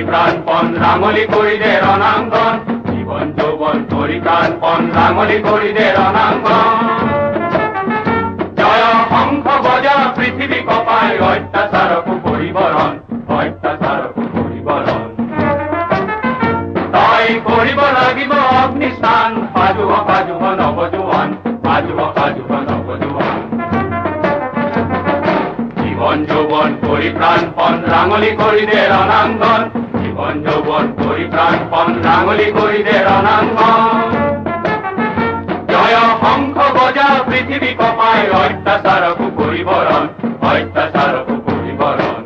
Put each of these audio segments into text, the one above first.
পরিপ্রাণপণ রাঙলি করিলে রণাঙ্গন জীবন যৌবন পরিপ্রাণপণ রাঙলি করিলে রণাঙ্গন জয় শঙ্খ বজা পৃথিবী কপায় অত্যাচারকু পরিবরণ অত্যাচারকু পরিবরণ তাই কৰিব লাগিব অগ্নিস্থান পাজুহ পাজুহ নৱজোৱান পাজুহ পাজুহ নৱজোৱান জীবন যৌবন পরিপ্রাণপণ রাঙলি করিলে রণাঙ্গন জীবন যৌবন পরিপ্রাণপণ রাঙলি করিলে রণাঙ্গন জয় শঙ্খ বজা পৃথিবী কপায় অত্যাচারকু পরিবরণ অত্যাচারকু পরিবরণ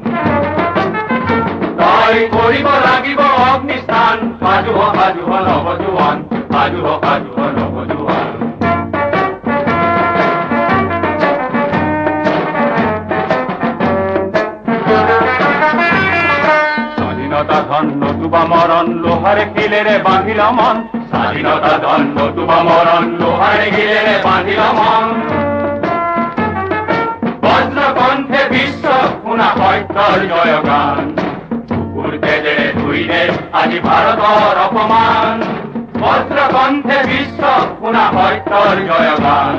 তাই কৰিব লাগিব অগ্নিস্থান পাজুহ পাজুহ নৱজোৱান পাজুহ পাজুহ নৱজোৱান স্বাধীনতা ধন নতুবা মরণ লোহারে কিলেরে বাঁধিল মন স্বাধীনতা ধন নতুবা মরণ লোহারে কিলেরে বাঁধিল মন বজ্রকণ্ঠে বিশ্ব শুনা সত্যৰ জয়গান কুকুৰ তেজেৰে ধুইলে আজি ভাৰতৰ অপমান বজ্ৰকণ্ঠে বিশ্ব শুনা সত্যৰ জয়গান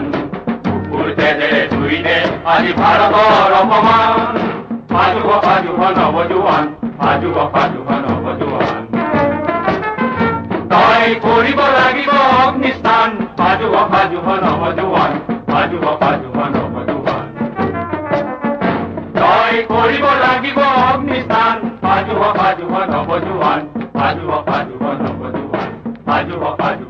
কুকুৰ তেজেৰে ধুইলে আজি ভাৰতৰ অপমান পাজুহ পাজুহ নৱজোৱান পাজুহ পাজুহ নৱজোৱান তই কৰিব লাগিব অগ্নিস্থান পাজুহ পাজুহ নৱজোৱান পাজুহ পাজুহ নৱজোৱান তই কৰিব লাগিব অগ্নিস্থান পাজুহ পাজুহ নৱজোৱান পাজুহ পাজুহ নৱজোৱান পাজুহ পাজুহ